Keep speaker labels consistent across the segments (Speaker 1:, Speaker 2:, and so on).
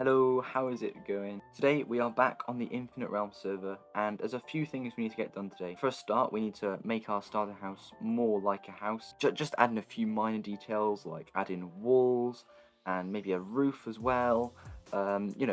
Speaker 1: Hello, how is it going? Today we are back on the Infinite Realm server, and there's a few things we need to get done today. For a start, we need to make our starter house more like a house. Just adding a few minor details, like adding walls, and maybe a roof as well.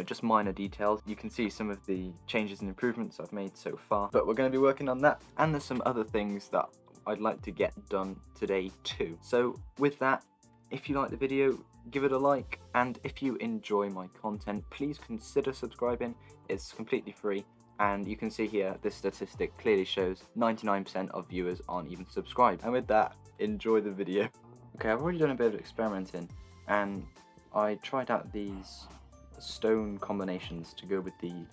Speaker 1: Just minor details. You can see some of the changes and improvements I've made so far, but we're going to be working on that. And there's some other things that I'd like to get done today too. So with that, if you like the video, give it a like, and if you enjoy my content, please consider subscribing. It's completely free, and you can see here this statistic clearly shows 99% of viewers aren't even subscribed. And with that, enjoy the video. Okay, I've already done a bit of experimenting, and I tried out these stone combinations to go with the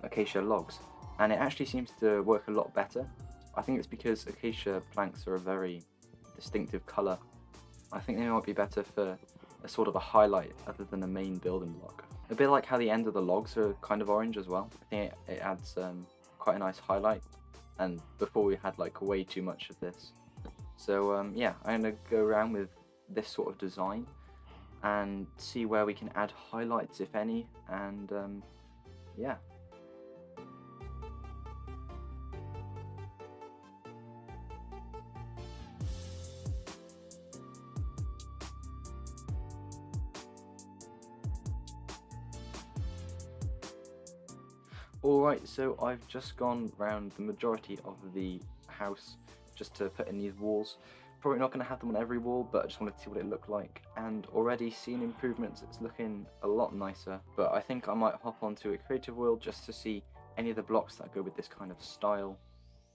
Speaker 1: acacia logs, and it actually seems to work a lot better. I think it's because acacia planks are a very distinctive colour. I think they might be better for a sort of a highlight other than a main building block. A bit like how the end of the logs are kind of orange as well. I think it adds quite a nice highlight, and before we had like way too much of this. So yeah, I'm going to go around with this sort of design and see where we can add highlights, if any, and yeah. Alright, so I've just gone round the majority of the house just to put in these walls. Probably not going to have them on every wall, but I just wanted to see what it looked like. And already seeing improvements, it's looking a lot nicer. But I think I might hop onto a creative world just to see any of the blocks that go with this kind of style,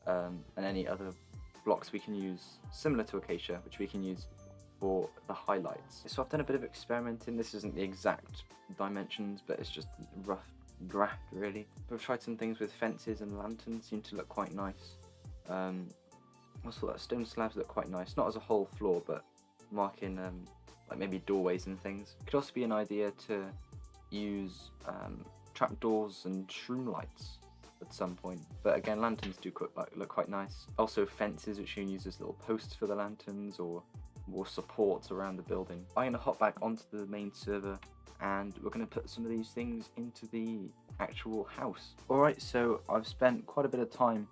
Speaker 1: and any other blocks we can use similar to acacia, which we can use for the highlights. So I've done a bit of experimenting. This isn't the exact dimensions, but it's just rough draft really. But I've tried some things with fences and lanterns, seem to look quite nice. Also that stone slabs look quite nice, not as a whole floor, but marking like maybe doorways and things. Could also be an idea to use trapdoors and shroom lights at some point, but again, lanterns do look quite nice. Also fences which you can use as little posts for the lanterns or more supports around the building. I'm going to hop back onto the main server and we're going to put some of these things into the actual house. Alright, so I've spent quite a bit of time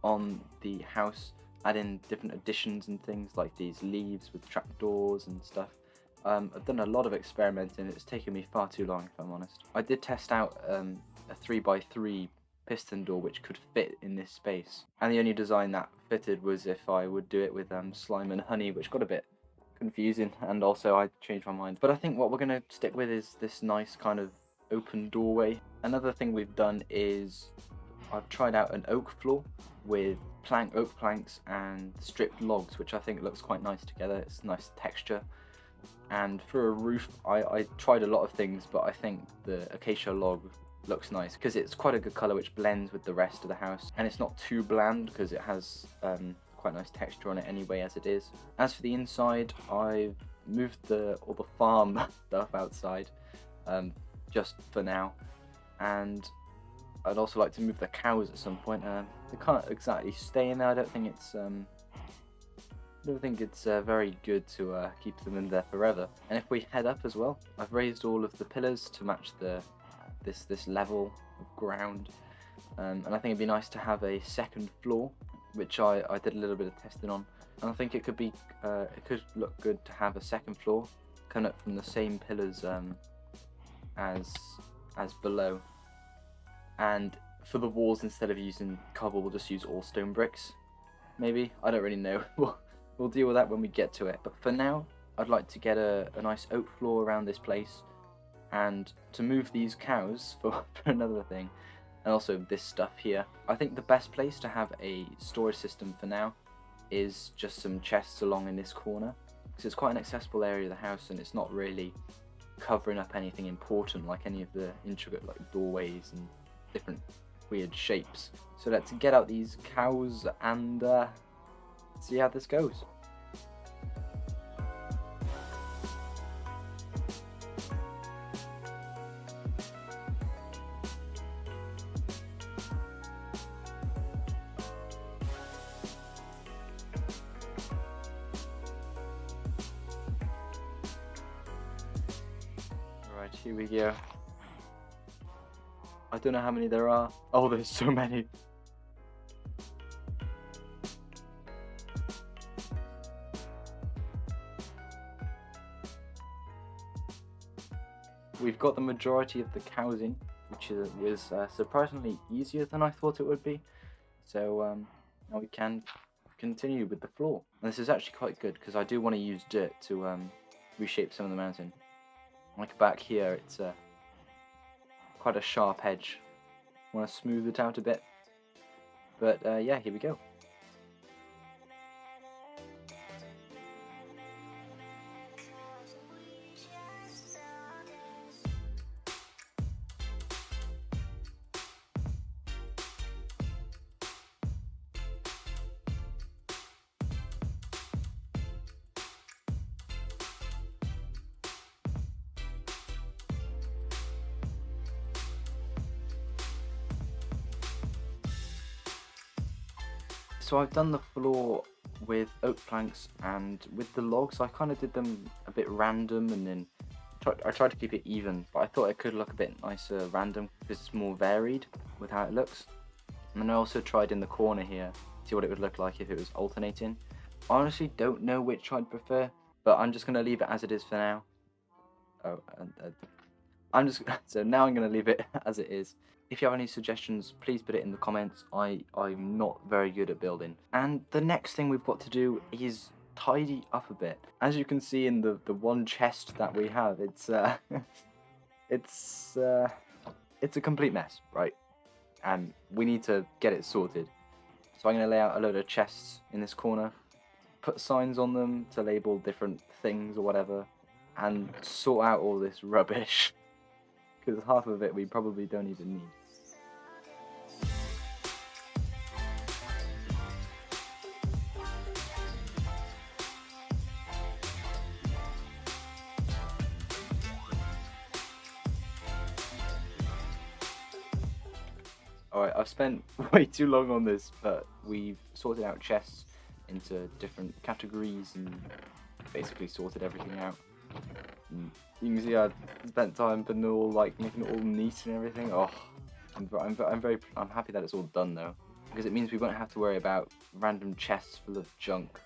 Speaker 1: on the house, adding different additions and things like these leaves with trapdoors and stuff. I've done a lot of experimenting. It's taken me far too long, if I'm honest. I did test out a 3x3 piston door which could fit in this space, and the only design that fitted was if I would do it with slime and honey, which got a bit confusing, and also I changed my mind. But I think what we're going to stick with is this nice kind of open doorway. Another thing we've done is I've tried out an oak floor with oak planks and stripped logs, which I think looks quite nice together. It's nice texture. And for a roof, I tried a lot of things, but I think the acacia log looks nice because it's quite a good color which blends with the rest of the house, and it's not too bland because it has quite nice texture on it anyway as it is. As for the inside, I've moved all the farm stuff outside just for now, and I'd also like to move the cows at some point. They can't exactly stay in there. I don't think it's very good to keep them in there forever. And if we head up as well, I've raised all of the pillars to match this level of ground, and I think it'd be nice to have a second floor, which I did a little bit of testing on, and I think it could look good to have a second floor coming up from the same pillars as below. And for the walls, instead of using cobble, we'll just use all stone bricks. Maybe, I don't really know. We'll deal with that when we get to it. But for now, I'd like to get a nice oak floor around this place, and to move these cows for another thing, and also this stuff here. I think the best place to have a storage system for now is just some chests along in this corner, because it's quite an accessible area of the house and it's not really covering up anything important like any of the intricate like doorways and different weird shapes. So let's get out these cows and see how this goes. Alright, here we go. I don't know how many there are. Oh, there's so many. We've got the majority of the cows in, which was surprisingly easier than I thought it would be. So now we can continue with the floor. And this is actually quite good because I do want to use dirt to reshape some of the mountain. Like back here, it's quite a sharp edge. I want to smooth it out a bit. But yeah, here we go. So I've done the floor with oak planks, and with the logs I kind of did them a bit random, and then I tried to keep it even, but I thought it could look a bit nicer random because it's more varied with how it looks. And then I also tried in the corner here, see what it would look like if it was alternating. I honestly don't know which I'd prefer, but I'm just going to leave it as it is for now. Oh, I'm just so now I'm going to leave it as it is. If you have any suggestions, please put it in the comments. I'm not very good at building. And the next thing we've got to do is tidy up a bit. As you can see in the one chest that we have, it's it's a complete mess, right? And we need to get it sorted. So I'm going to lay out a load of chests in this corner, put signs on them to label different things or whatever, and sort out all this rubbish. Because half of it we probably don't even need. Alright, I've spent way too long on this, but we've sorted out chests into different categories and basically sorted everything out. And you can see I spent time putting it all, like, making it all neat and everything. Oh, I'm happy that it's all done though, because it means we won't have to worry about random chests full of junk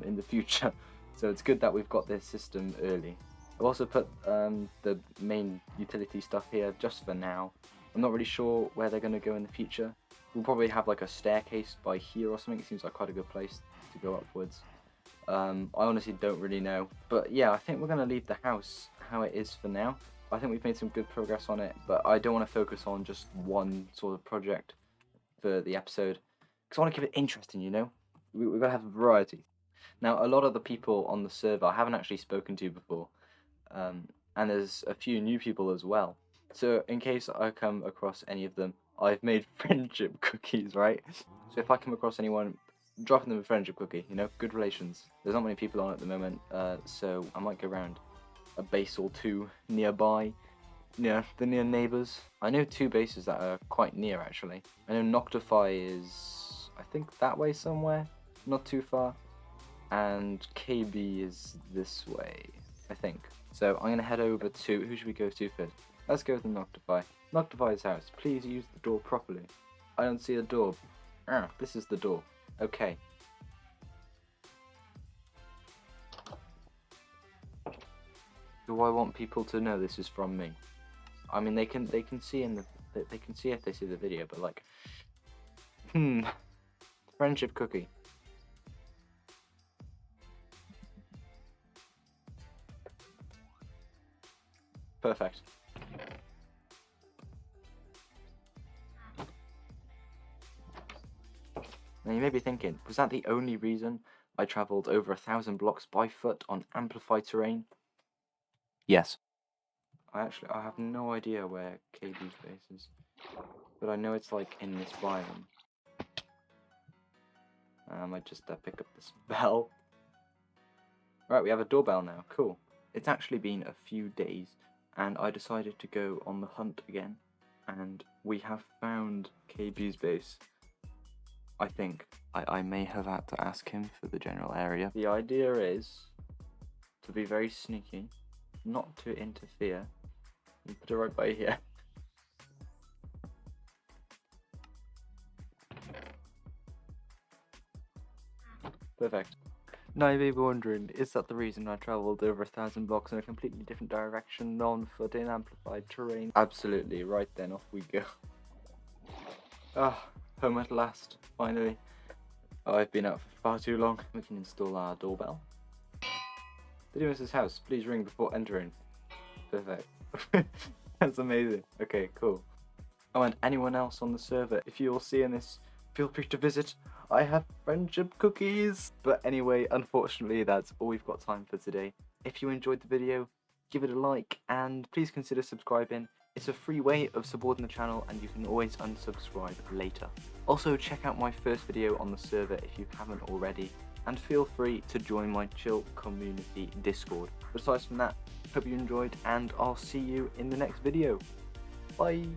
Speaker 1: in the future. So it's good that we've got this system early. I've also put the main utility stuff here just for now. I'm not really sure where they're going to go in the future. We'll probably have like a staircase by here or something. It seems like quite a good place to go upwards. I honestly don't really know. But yeah, I think we're going to leave the house how it is for now. I think we've made some good progress on it, but I don't want to focus on just one sort of project for the episode, because I want to keep it interesting, you know? We've got to have a variety. Now, a lot of the people on the server I haven't actually spoken to before, and there's a few new people as well. So in case I come across any of them, I've made friendship cookies, right? So if I come across anyone, dropping them a friendship cookie, you know, good relations. There's not many people on at the moment, so I might go around a base or two nearby, near neighbours. I know two bases that are quite near actually. I know Noctify is, I think, that way somewhere, not too far, and KB is this way, I think. So I'm going to head over to, who should we go to first? Let's go to Noctify. Noctify's house. Please use the door properly. I don't see a door. Ah, this is the door. Okay. Do I want people to know this is from me? I mean, they can see in the they can see if they see the video, but like, friendship cookie. Perfect. Now you may be thinking, was that the only reason I travelled over 1,000 blocks by foot on amplified terrain? Yes. I have no idea where KB's base is, but I know it's like in this biome. I might just pick up this bell. Right, we have a doorbell now, cool. It's actually been a few days, and I decided to go on the hunt again, and we have found KB's base. I think I may have had to ask him for the general area. The idea is to be very sneaky, not to interfere, and put it right by here. Perfect. Now you may be wondering, is that the reason I travelled over 1,000 blocks in a completely different direction, on foot in amplified terrain? Absolutely, right then, off we go. Ah, home at last, finally. Oh, I've been out for far too long. We can install our doorbell. Didymus' house, please ring before entering. Perfect. That's amazing. Okay, cool. Oh, and anyone else on the server, if you're seeing this, feel free to visit. I have friendship cookies. But anyway, unfortunately, that's all we've got time for today. If you enjoyed the video, give it a like and please consider subscribing. It's a free way of supporting the channel and you can always unsubscribe later. Also, check out my first video on the server if you haven't already, and feel free to join my chill community Discord. But aside from that, hope you enjoyed and I'll see you in the next video. Bye!